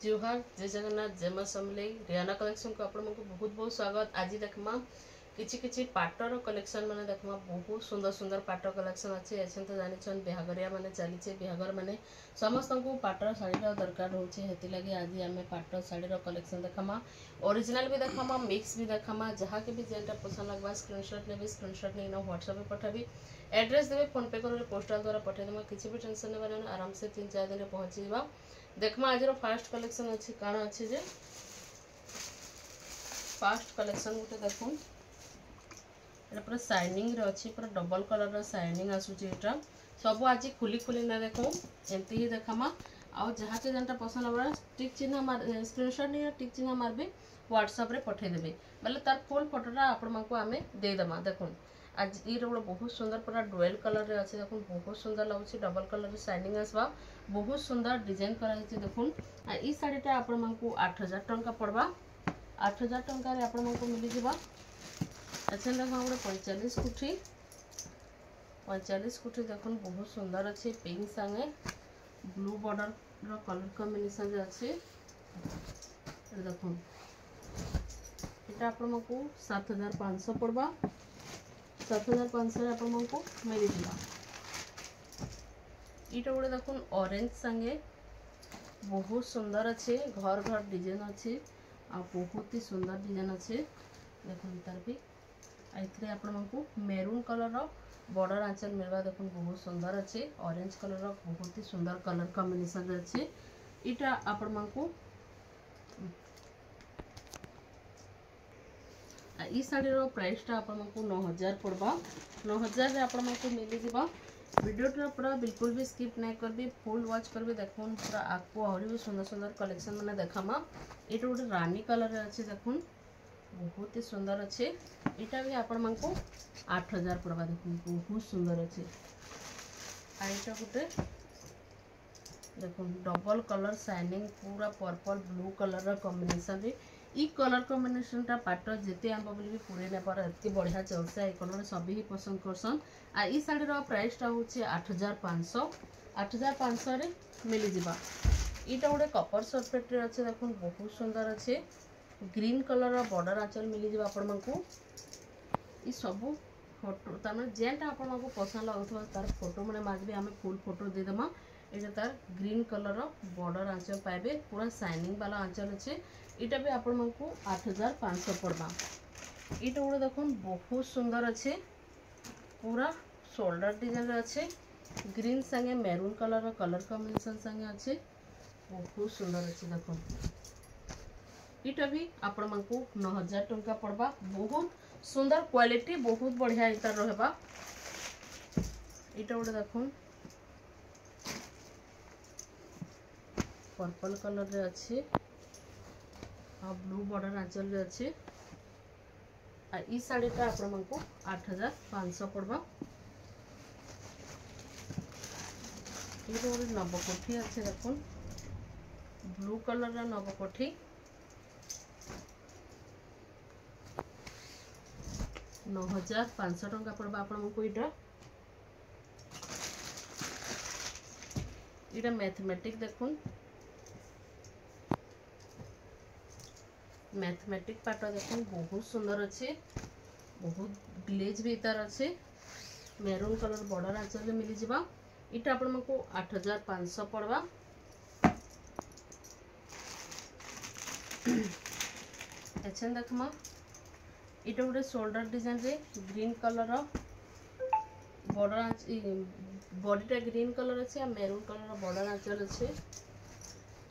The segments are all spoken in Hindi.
जुहार जय जगन्नाथ जय मां समलेई रियाना कलेक्शन को आपण बहुत बहुत स्वागत। आज देखमा किछि किछि पाटर कलेक्शन माने देखमा बहुत सुंदर सुंदर पाटर कलेक्शन अच्छे एछन तो जानि छन बिहागरिया माने चली छे बिहागर माने समस्त को पाटर साड़ी रो दरकार होचे हेति लागि आज हमें पाटर साड़ी रो कलेक्शन देखमा ओरिजिनल भी देखमा मिक्स भी देखमा जहा के भी जेंटा पसंद लगबा स्क्रीनशॉट नेबे स्क्रीनशॉट नै न व्हाट्सएप पे पठाबी एड्रेस देबे फोन पे कर पोस्टल द्वारा पठे देमा किछि भी टेंशन नै बारे आराम से 3-4 दिन पहुंची जीवा। देखमा आज फास्ट कलेक्शन अच्छी काण अच्छी जे फास्ट कलेक्शन गोटे देखो ये पूरा शाइनिंग रे अच्छी पूरा डबल कलर रो शाइनिंग आसुची एटा सब आज खुली खुली ना देखो एमती ही देखामा आउ जहाँ के जनता पसंद होबा टिक चिन्ह मार स्क्रीनशॉट नहीं टिक चिन्ह मारबे व्हाट्सएप रे पठे देबे मतलब तार फुल फोटोटा आपण मानको आमे दे दमा। देखो आज ये बहुत सुंदर पूरा डुएल कलर रे अच्छे देखो बहुत सुंदर लगुच डबल कलर रे शाइनिंग आसबा बहुत सुंदर डिजाइन करा देखो ई साड़ीटा आपण मानको 8000 टंका पड़वा 8000 टंका रे आपण मानको मिली जिबा। अच्छा देखो गोटे 45 कुठी देखो बहुत सुंदर अच्छे पिंक संगे ब्लू बॉर्डर रो कलर कॉम्बिनेशन रे अच्छे देखो एटा आपण मानको 7500 पड़वा 7500 रे आपण मानको मिली जिबा। इटा गोटे देखो ऑरेंज संगे बहुत सुंदर अच्छे घर घर डिजाइन अच्छे आ बहुत ही सुंदर डिजाइन अच्छे देखो तार भी आइथरे आपण मानको मेरून कलर रो बॉर्डर आंचल मिलवा देखो बहुत सुंदर अच्छे ऑरेंज कलर रो बहुत ही सुंदर कलर कॉम्बिनेशन अच्छे इटा आपण मानको ई साड़ी रो प्राइस टा आपण मानको 9000 पड़बा 9000 रे आपण मानको मिली जिबा। वीडियो पूरा बिल्कुल भी स्किप नहीं करबी फुल वॉच करबी देखो पूरा आपको और भी सुंदर सुंदर कलेक्शन मैंने देखामा ये गोटे रानी कलर रे अच्छे देखो बहुत ही सुंदर अच्छे इटा भी आपण मानको 8000 पड़वा देखो बहुत सुंदर अच्छे आईटा गोटे देखो डबल कलर शाइनिंग पूरा पर्पल ब्लू कलर रा कॉम्बिनेशन रे ई कलर कॉम्बिनेशन टा पाट जेते आंब बोली भी पूरे ने पर एत बढ़िया चलसे ए कलर सब ही पसंद करसन आ ई साड़ी रो प्राइस टा होचे 8500 रे मिली जिबा। इटा गोटे कपर सरफेट रे अच्छे देखो बहुत सुंदर अच्छे ग्रीन कलर रो बॉर्डर आंचल मिली जिबा आपण मानको ई सब फोटो तार जेनटा आपण मानको पसंद लागथवा तार फोटो माने मागबे हमें फुल फोटो दे देमा एटा तार ग्रीन कलर रो बॉर्डर आंचल पाइबे पूरा शाइनिंग वाला आंचल अच्छे इटा भी आपण मानको 8500 पड़बा। इटा गोटे देखो बहुत सुंदर अच्छे पूरा शोल्डर डिजाइन अच्छे ग्रीन संगे मेरून कलर रो कलर कॉम्बिनेशन संगे अच्छे बहुत सुंदर अच्छे देखो इटा भी आपण मानको 9000 टंका पड़बा बहुत सुंदर क्वालिटी बहुत बढ़िया इटा रहबा। इटा गोटे देखो पर्पल कलर रे अच्छे आ ब्लू बॉर्डर आंचल रे अच्छे आ ई साड़ी टा आपण मानको 8500 पड़बा। ये गोटे नवकोठी अच्छे देखो ब्लू कलर रा नवकोठी 9500 टंका पड़बा आपण मानको इटा मैथमेटिक देखो मैथमेटिक पाट देखो बहुत सुंदर अच्छे बहुत ग्लेज भी तार अच्छे मेरून कलर बॉर्डर आंचल मिली जिबा। इटा आपण मानको 8500 पड़बा। एछन देखमा इटा गोटे शोल्डर डिजाइन रे ग्रीन कलर बॉर्डर बॉडीटा ग्रीन कलर अच्छे आ मेरून कलर बॉर्डर आंचल अच्छे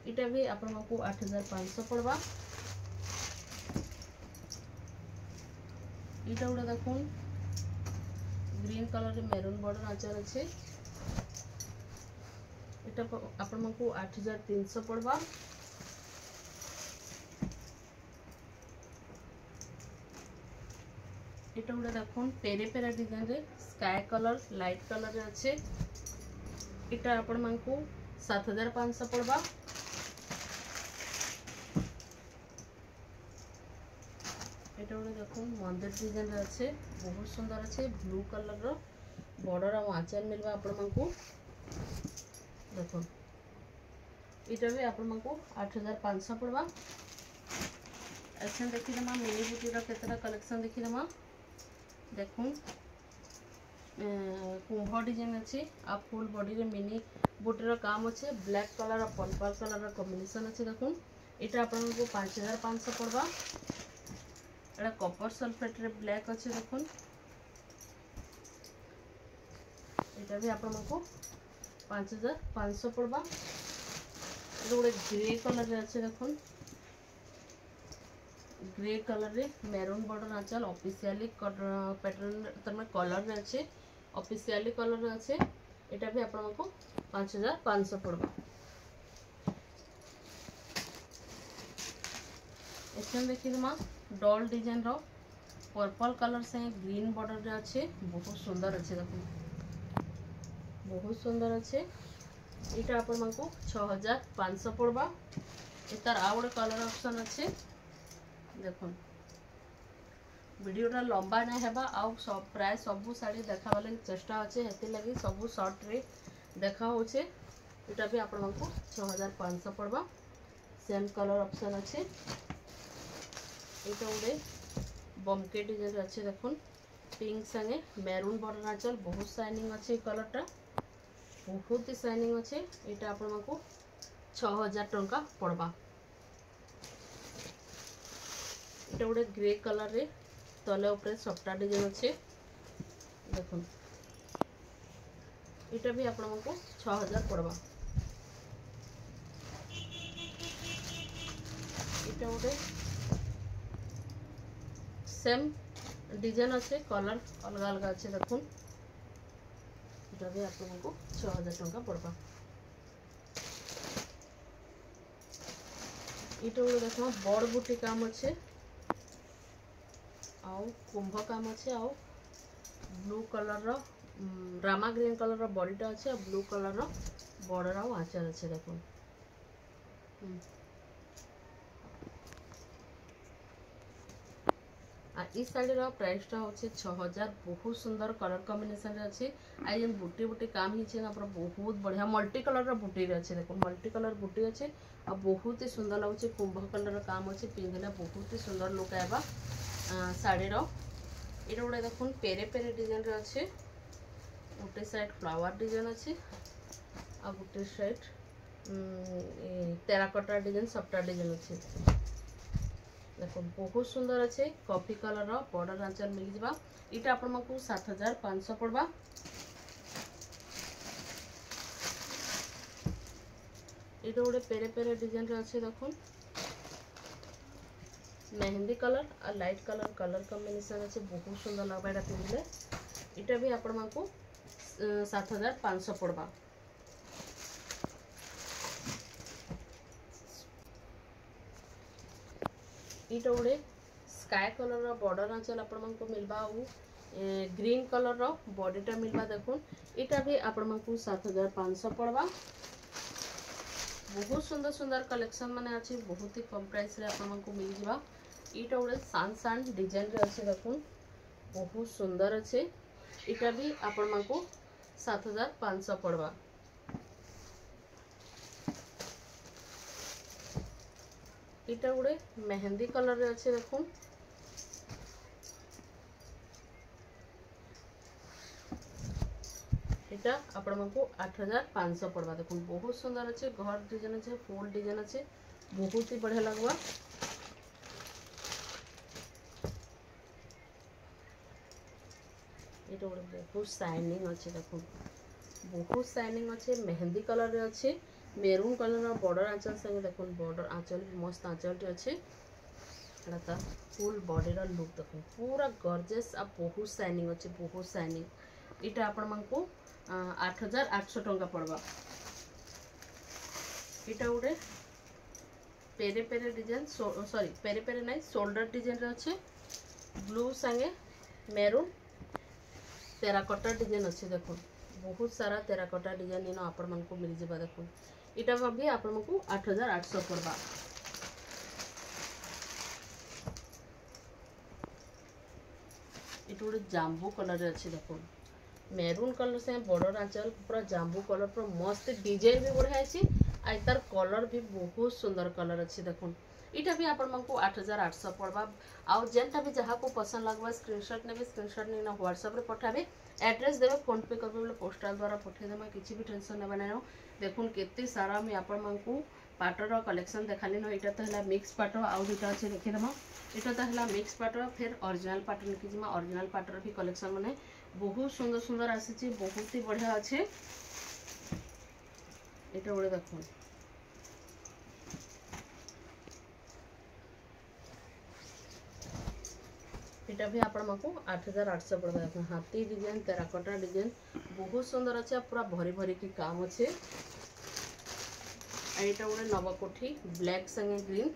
इटा भी आपण मानको 8500 पड़बा। इटा गोटे देखो ग्रीन कलर रे मेरून बॉर्डर आंचल अच्छे इटा आपण मानको 8300 पड़बा। इटा गोटे देखो पेरे पेरा डिजाइन रे स्काई कलर लाइट कलर रे अच्छे इटा आपण मानको 7500 पड़बा। इटा गोटे देखो मंदिर डिजाइन रे अच्छे बहुत सुंदर अच्छे ब्लू कलर रो बॉर्डर आ आंचल मिलवा आपण मानको देखो इटा भी आपको 8500 पड़वा। अच्छा देखीदमा मिनी बुटीर केतटा कलेक्शन देखीदमा देखूँ कुंभ डिजाइन अच्छे आ फुल बॉडी रे मिनी बुटीर काम अच्छे ब्लैक कलर और पर्पल कलर कॉम्बिनेशन अच्छे देखूँ यहाँ आपको 5500 पड़वा। एटा कॉपर सल्फेट रे ब्लैक अच्छे देखूँ यहाँ भी आपको 5500 पड़वा। गोटे ग्रे कलर रे अच्छे देखूँ ग्रे कलर रे मेरून बॉर्डर आंचल ऑफिशियली पैटर्न तमें कलर रे अच्छे ऑफिशियली कलर रे अच्छे यहाँ भी आपको 5500 पड़वा। इसमें देखीदमा डॉल डिजाइन रो पर्पल कलर से ग्रीन बॉर्डर रे अच्छे बहुत सुंदर अच्छे देखो बहुत सुंदर अच्छे यहाँ आपको 6500 पड़वा। तार आ गए कलर ऑप्शन अच्छे देखो वीडियोटा लंबा नहीं हेबा आउ सब प्राय सबू शाड़ी देखा लगे चेष्टा अच्छे हेती लगी सबू शॉर्ट रे देखा होचे यहाँ भी आपको 6500 पड़वा। सेम कलर ऑप्शन अच्छे यहाँ गोटे बमके डिजाइन अच्छे देखो पिंक संगे मेरून बॉर्डर आंचल बहुत शाइनिंग अच्छे कलरटा बहुत ही शाइनिंग अच्छे यहाँ आपको 6000 टंका पड़वा। यहाँ गोटे ग्रे कलर रे तले उपरे सफ्टा डिजाइन अच्छे देखो यहाँ भी आपको 6000 पड़वा। यहाँ गोटे सेम डिजाइन अच्छे कलर अलग अलग अच्छे देखो यहाँ भी आपको 6000 टंका पड़वा। यहाँ गोटे देखो बड़ बुटी काम अच्छे आउ कुंभ काम अच्छे आउ ब्लू कलर रो रामा ग्रीन कलर रो बॉडीटा अच्छे और ब्लू कलर रो बॉर्डर आउ आंचल अच्छे देखो इस साड़ी रो प्राइस टा होचे 6000 बहुत सुंदर कलर कॉम्बिनेशन रे अच्छे आई जेन बुटी बुटी काम ही ना बहुत बढ़िया मल्टी कलर रो बुटी रे अच्छे देखो मल्टी कलर बुटी अच्छे आ बहुत ही सुंदर लगुचे कुंभ कलर काम अच्छे पिंधले बहुत ही सुंदर लुक आएगा शाड़ी रो। ये गोटे देखो पेरे पेरे डिजाइन रे अच्छे गोटे साइड फ्लावर डिजाइन अच्छे आ गोटे साइड टेराकोटा डिजाइन सफ्टा डिजाइन अच्छे देखो बहुत सुंदर अच्छे कॉफी कलर रो बॉर्डर आंचल मिल जावा। इटा आपको 7500 पड़वा। ये गोटे पेरे पेरे डिजाइन रे अच्छे देखो मेहंदी कलर और लाइट कलर कलर कॉम्बिनेशन अच्छे बहुत सुंदर लगवा यहाँ पिंधले यहाँ भी आपको 7500 पड़वा। ये गोटे स्काई कलर बॉर्डर आंचल आपको मिलवा और ग्रीन कलर बॉडीटा मिलवा देखो यहाँ भी आपको 7500 पड़वा। बहुत सुंदर सुंदर कलेक्शन माने अच्छे बहुत ही कम प्राइस रे आपको मिल जावा। यहाँ गोटे सान सान डिजाइन रे अच्छे देखो बहुत सुंदर अच्छे यहाँ भी आपको 7500 पड़वा। यहाँ गोटे मेहंदी कलर रे अच्छे देखो यहाँ आपको 8500 पड़वा देखो बहुत सुंदर अच्छे घर डिजाइन अच्छे फुल डिजाइन अच्छे बहुत ही बढ़िया लगवा। ये गोटे बहुत शाइनिंग अच्छे देखो बहुत शाइनिंग अच्छे मेहंदी कलर रे अच्छे मेरून कलर बॉर्डर आंचल संगे देखो बॉर्डर आंचल मस्त आंचल अच्छे एटा फुल बॉडी रो लुक देखो पूरा गॉर्जियस आ बहुत शाइनिंग अच्छे बहुत शाइनिंग यहाँ आपको 8800 टंका पड़वा। यहाँ गोटे पेरे पेरे डिजाइन सॉरी पेरे पेरे नहीं शोल्डर डिजाइन रे अच्छे ब्लू संगे मेरून टेराकोटा डिजाइन अच्छे देखो बहुत सारा टेराकोटा डिजाइन इन आपको मिल जावा देखो यहाँ भी आपको 8800 पड़वा। ये गोटे जांबू कलर अच्छे देखो मेरून कलर से बॉर्डर आंचल पूरा जांबू कलर पूरा मस्त डिजाइन भी बढ़िया अच्छे आई तार कलर भी बहुत सुंदर कलर अच्छे देखुन इटा भी आपण मानकु 8800 पड़वा आउ जेनटा भी जहाँ को पसंद लगवा स्क्रीनशॉट नेबे स्क्रीनशॉट नहीं ना व्हाट्सएप रे पठाबे एड्रेस देबे फोन पे करबे बोले पोस्टल द्वारा पठे देमा किछि भी टेंशन नेबा नै देखुन केते सारा मी आपण मानकु पाटर कलेक्शन देखाली न इटा तो हला मिक्स पाटर आउ दुटा अछि देखि देमा इटा तो हला मिक्स पाटर फिर ओरिजिनल पाटर निकि जिमा ओरिजिनल पाटर भी कलेक्शन माने बहुत सुंदर सुंदर आसी बहुत ही बढ़िया अच्छे इटा बोले देखुन इटा भी आपण मानकु 8800 पड़बा देखुन हाथी डिजाइन टेराकोटा डिजाइन बहुत सुंदर अच्छे पूरा भरी भरी की काम अच्छे एटा गोटे नवकोठी ब्लैक संगे ग्रीन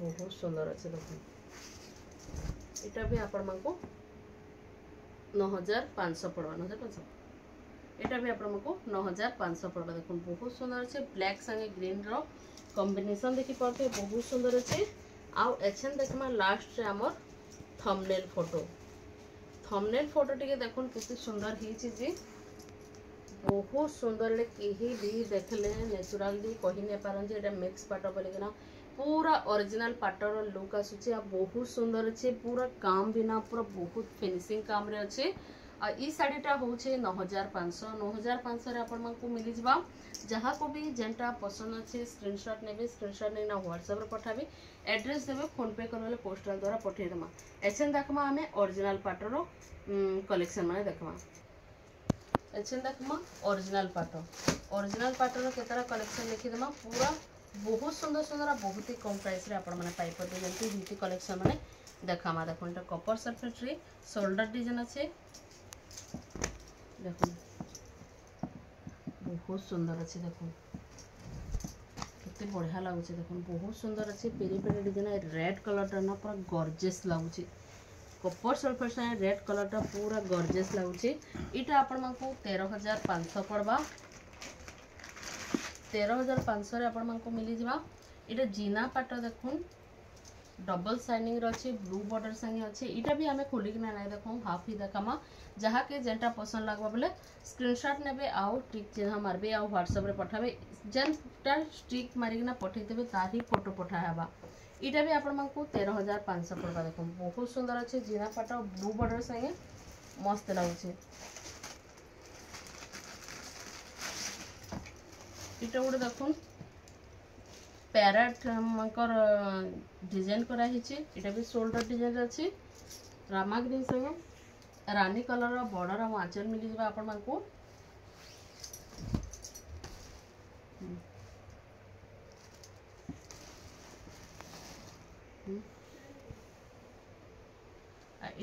बहुत सुंदर अच्छे देखुन इटा भी आपण मानकु 9500 पड़वा 9500 एटा भी आपण मानकु 9500 पड़वा देखुन बहुत सुंदर अच्छे ब्लैक संगे ग्रीन रो कॉम्बिनेशन देखि पाते बहुत सुंदर अच्छे आउ एछन देखमा लास्ट रे हमर थंबनेल फोटो टिके देखुन किसी सुंदर ही जे बहुत सुंदर ले केही भी देखले नेचुरली कहि ने पारन जे एटा मिक्स पाटो बोले कि ना पूरा ओरिजिनल पाटर लुक आसुचे आ बहुत सुंदर अच्छे पूरा काम बिना पूरा बहुत फिनिशिंग काम रे अच्छे आ ई साड़ीटा होचे 9500 रे आपण मानकु मिली जबा जहाँ को भी जेनटा पसंद अच्छे स्क्रीनशॉट नेबे स्क्रीनशॉट नहीं ना व्हाट्सएप रे पठाबे एड्रेस देबे फोन पे करले पोस्टल द्वारा पठे देमा एछन देखमा हमें ओरिजिनल पाटर कलेक्शन माने देखमा एछन देखमा ओरिजिनल पाटर केतरा कलेक्शन लिखि देमा पूरा बहुत सुंदर सुंदर बहुत ही कम प्राइस रे आपण माने पाई पते जेंति बीटी कलेक्शन माने देखामा देखुन त कपर सरफेस रे शोल्डर डिजाइन अच्छे देखुन बहुत सुंदर अच्छे देखुन कितने बढ़िया लगुच देखुन बहुत सुंदर अच्छे पेरी पेरी डिजाइन रेड कलर टा ना पूरा गॉर्जियस लगुच कपर सरफेस रेड कलर टा पूरा गॉर्जियस लगुच इटा आपण मानकु 13500 पड़बा 13500 रे आपण मानकु मिली जिबा इटा जीना पाट देखुन डबल साइनिंग रही ब्लू बॉर्डर संगे अच्छे इटा भी आमे खोली कि ना देखो हाफ ही देखामा जहाँ के जेनटा पसंद लगवा बोले स्क्रीनशॉट नेबे आउ टिक चिन्ह मारबे आउ व्हाट्सएप रे पठाबे जेनटा स्टिक मारिकिना पठे देबे तारी फोटो पठाबा इटा भी आपण मानकु 13500 पड़बा देखो बहुत सुंदर अच्छे जीना पाट ब्लू बॉर्डर संगे मस्त लागुचे इटा गोटे देखुन पैरेट मकर डिजाइन करा हिचे इटा भी शोल्डर डिजाइन अच्छे रामा ग्रीन संगे रानी कलर बॉर्डर और आंचल मिली जबा आपण मानकु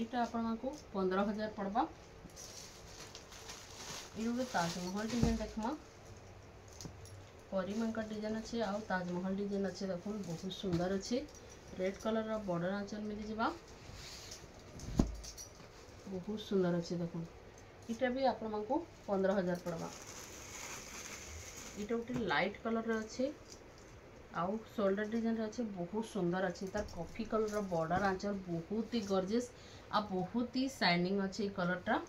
इटा आपण मानकु 15000 पड़बा इनो ताजमहल डिजाइन देखमा परी मानका डिजाइन अच्छे आउ ताजमहल डिजाइन अच्छे देखुन बहुत सुंदर अच्छे रेड कलर रो बॉर्डर आंचल मिली जबा बहुत सुंदर अच्छे देखुन इटा भी आपण मानकु 15000 पड़बा इटा उठी लाइट कलर रे अच्छे आउ शोल्डर डिजाइन रे अच्छे बहुत सुंदर अच्छे तार कॉफी कलर रो बॉर्डर आंचल बहुत ही गॉर्जियस आ बहुत ही शाइनिंग अच्छे कलर टा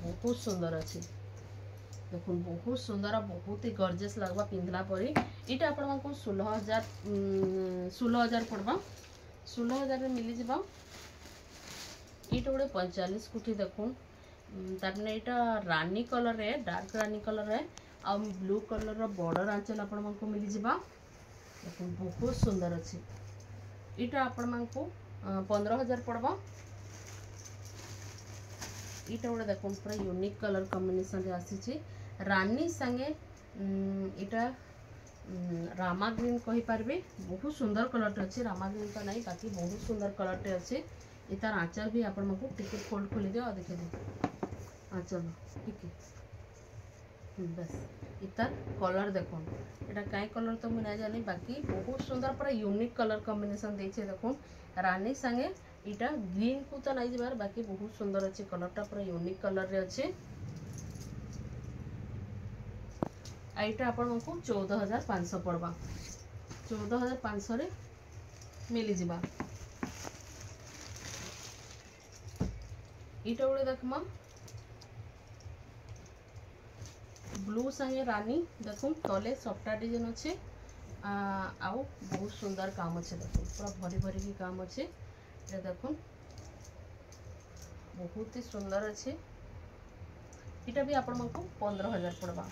बहुत सुंदर अच्छे देखुन बहुत सुंदर बहुत ही गॉर्जियस लगवा पिंधला परी इटा आपण मानकु 16000 पड़बा 16000 रे मिली जबा इटा गोटे 45 कुठी देखुन तारने इटा रानी कलर रे डार्क रानी कलर रे आ ब्लू कलर रो बॉर्डर आंचल आपण मानकु मिली जबा देखुन बहुत सुंदर अच्छे इटा आपण मानकु 15000 पड़बा इटा गोटे देखुन पूरा यूनिक कलर कॉम्बिनेशन रे आसी रानी संगे इटा रामा ग्रीन कहि पारबे बहुत सुंदर कलर अच्छे रामा ग्रीन तो नहीं बाकी बहुत सुंदर कलर अच्छे इतार आंचल भी आपण मानकु टिके फोल्ड खोली दियो देखे दे आंचल टिके बस इतार कलर देखुन एटा काई कलर तो मुझे जानी बाकी बहुत सुंदर पूरा यूनिक कलर कॉम्बिनेशन देछे देखुन रानी संगे इटा ग्रीन को तो नहीं जबार बाकी बहुत सुंदर अच्छे कलर टा पूरा यूनिक कलर रे अच्छे आईटा आपण मानकु 14500 पड़बा 14500 रे मिली जिबा इटा गोटे देखमा ब्लू संगे रानी देखो तले सफ्टा डिजाइन अच्छे आउ बहुत सुंदर काम अच्छे देखो पूरा भरी भरी की काम अच्छे देखो बहुत ही सुंदर अच्छे इटा भी आपण को 15,000 पड़वा।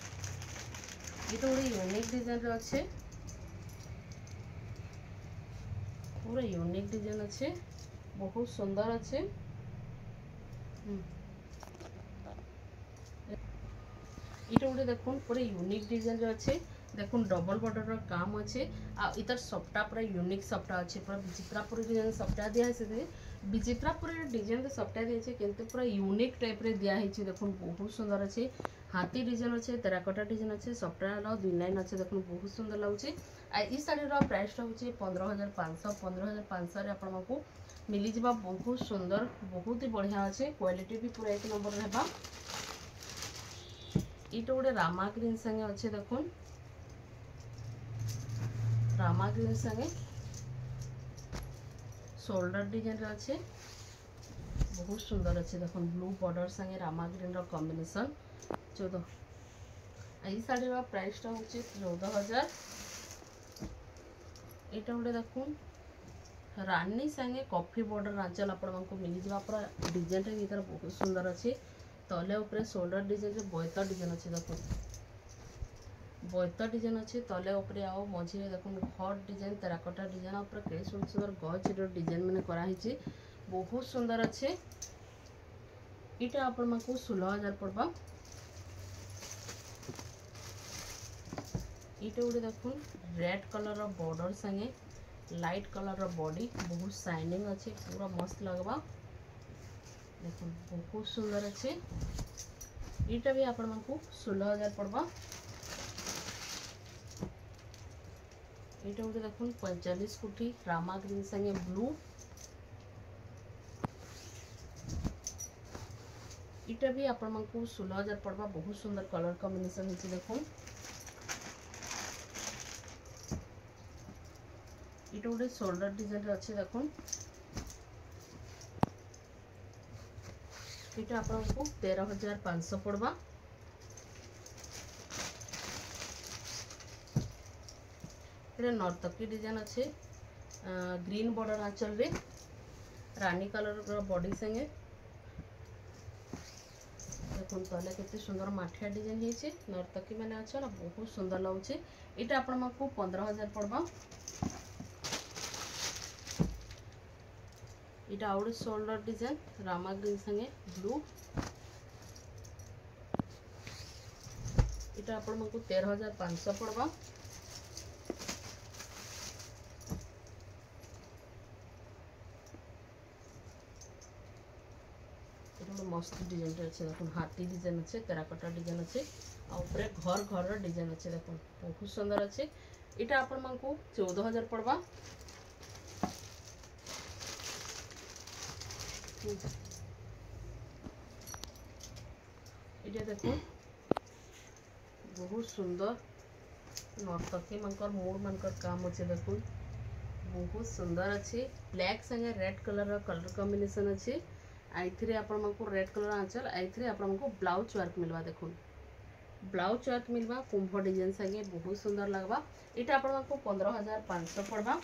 ये गोटे यूनिक डिजाइन अच्छे पूरा यूनिक डिजाइन अच्छे बहुत सुंदर अच्छे इटा गोटे देखो पूरा यूनिक डिजाइन अच्छे देखो डबल बॉर्डर काम अच्छे आ इतर सफ्टा पूरा यूनिक सफ्टा अच्छे पूरा विचित्रापुर डिजाइन सफ्टा दिया से विचित्रापुर डिजाइन सफ्टा दिए किंतु पूरा यूनिक टाइप रे दिया है देखो बहुत सुंदर अच्छे हाथी डिजाइन अच्छे तेराकोटा डिजाइन अच्छे सफ्टा दुई लाइन अच्छे देखो बहुत सुंदर लगुच शाढ़ी प्राइस हूँ 15,500 15,500 आपको मिली जावा बहुत सुंदर बहुत ही बढ़िया अच्छे क्वालिटी भी पूरा एक नंबर रहा। ये गोटे रामा ग्रीन संगे अच्छे देखो रामा ग्रीन संगे शोल्डर डिजाइन अच्छे बहुत सुंदर अच्छे देखो ब्लू बॉर्डर संगे रामा ग्रीन कॉम्बिनेशन 14 ये शाढ़ी प्राइस हूँ 14,000। यहाँ गोटे देखो रानी संगे कॉफी बॉर्डर आंचल आपको मिली जावा पूरा डिजाइन भी तार बहुत सुंदर अच्छे तले उपरे शोल्डर डिजाइन बोयत डिजाइन अच्छे देखो बोयत डिजाइन अच्छे तले उपरे आओ मझे देखो हट डिजाइन तेराकोटा डिजाइन ऊपर के सुंदर गज डिजाइन मैंने कराई बहुत सुंदर अच्छे इटा आपण को 16,000 पड़वा। इटा गोटे देखो रेड कलर बॉर्डर संगे लाइट कलर बॉडी बहुत शाइनिंग अच्छे पूरा मस्त लगवा देखो बहुत सुंदर अच्छे इटा भी आपण को 16,000 पड़वा। इटा गोटे देखो 45 फुटी रामा ग्रीन संगे ब्लू इटा भी आपण को 16,000 पड़वा बहुत सुंदर कलर कॉम्बिनेशन है देखो इटा गोटे शोल्डर डिजाइन अच्छे देखो इटा आपको 13,500 पड़वा। ये नर्तकी डिजाइन अच्छे ग्रीन बॉर्डर आंचल रे रानी कलर बॉडी संगे देखो तले केते सुंदर माठिया डिजाइन है नर्तकी मैंने अच्छा ना बहुत सुंदर लगुचे इटा आपको 15,000 पड़वा। इटा out shoulder design Rama green संगे ब्लू इटा आपको 13,500 पड़वा। मस्त डिजाइन अच्छे देखो हाथी डिजाइन अच्छे तेराकोटा डिजाइन अच्छे ऊपर घर घर डिजाइन अच्छे देखो बहुत सुंदर अच्छे इटा आपण को 14,000 पड़वा। इटा देखो बहुत सुंदर नर्तकी मनकर मूड मनकर काम अच्छे देखो बहुत सुंदर अच्छे ब्लैक संगे रेड कलर कॉम्बिनेशन अच्छे आइथरे आपको रेड कलर आंचल आइथरे आपको ब्लाउज वर्क मिलवा देखो ब्लाउज वर्क मिलवा कुंभ डिजाइन संगे बहुत सुंदर लगवा इटा आपको 15,500 पड़वा।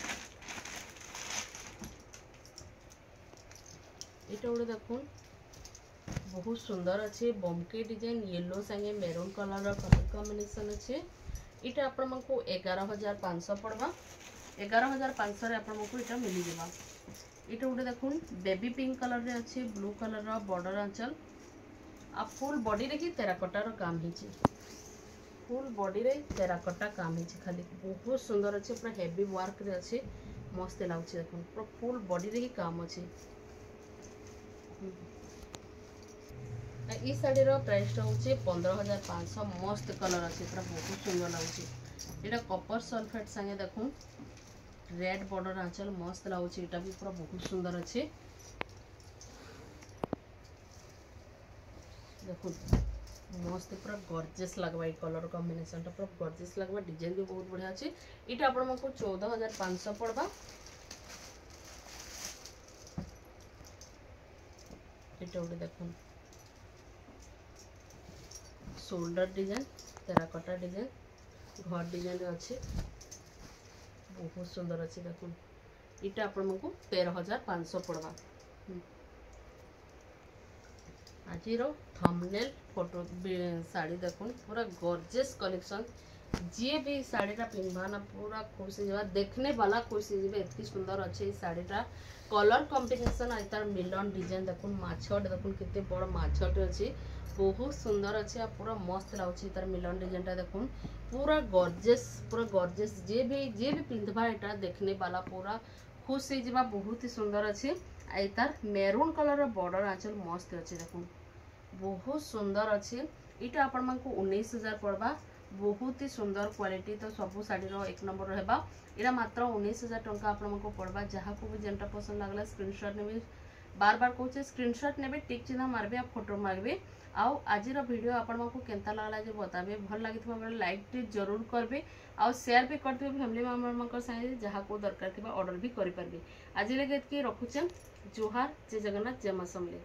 इटा गोटे देखो बहुत सुंदर अच्छे बमके डिजाइन येलो संगे मेरून कलर कॉम्बिनेशन अच्छे इटा आपको 11,500 पड़वा 11,500 आपको इटा मिली जावा। इटा गोटे देखो बेबी पिंक कलर रे अच्छे ब्लू कलर बॉर्डर आंचल आ फुल बॉडी रे की तेराकोटार काम है फुल बॉडी रे तेराकोटा काम है खाली बहुत सुंदर अच्छे पूरा हेवी वर्क रे अच्छे मस्त लगुचे देखो पूरा फुल बॉडी रे ही काम अच्छे। ये शाढ़ी प्राइस हूँ 15,500 मस्त कलर अच्छे पूरा बहुत सुंदर लगुचे यहाँ कॉपर सल्फेट संगे देखो रेड बॉर्डर आंचल मस्त लगुच यहाँ भी पूरा बहुत सुंदर अच्छे देखो मस्त पूरा गॉर्जियस लगवा ये कलर कॉम्बिनेशन टा पूरा गॉर्जियस लगवा डिजाइन भी बहुत बढ़िया अच्छे यहाँ आपको 14,500 पड़वा। इटा गोटे देखुन शोल्डर डिजाइन टेराकोटा डिजाइन घर डिजाइन अच्छे बहुत सुंदर अच्छे देखुन इटा आपण को 13,500 पड़वा। आज थंबनेल फोटो साड़ी देखुन पूरा गॉर्जियस कलेक्शन जी भी साड़ीटा पिंधवाना पूरा खुश हो देखने वाला खुश हो इतनी सुंदर अच्छे साड़ीटा कलर कॉम्बिनेशन आज तार मिलन डिजाइन देखुन माछटे देखुन केते बड़ माछटे अच्छे बहुत सुंदर अच्छे पूरा मस्त लगुच तार मिलन डिजाइनटा देखुन पूरा गॉर्जियस जे भी पिंधवा एटा देखने वाला पूरा खुश हो जावा बहुत ही सुंदर अच्छे आई तार मेरून कलर बॉर्डर आंचल मस्त अच्छे देखुन बहुत सुंदर अच्छे इटा आपण मानकु 19,000 पड़वा बहुत ही सुंदर क्वालिटी तो सबू शाढ़ी एक नंबर रहा यहाँ मात्र 19,000 टंका आपको पड़वा जहाँ को भी जेनटा पसंद लगला स्क्रीनशॉट ने बार बार कहूँ स्क्रीनशॉट ने टिक चिन्ह मारबे आप फोटो मारबे आउ आज वीडियो आपण को केनता लगला जो बताबे भल लगी लाइक टे जरूर करबे आउ शेयर भी करते फैमिली मेम्बर साथे जहाँ को दरकार थी ऑर्डर भी करें आज लगे रखुचे जुहार जय जगन्नाथ जय मां समलेई।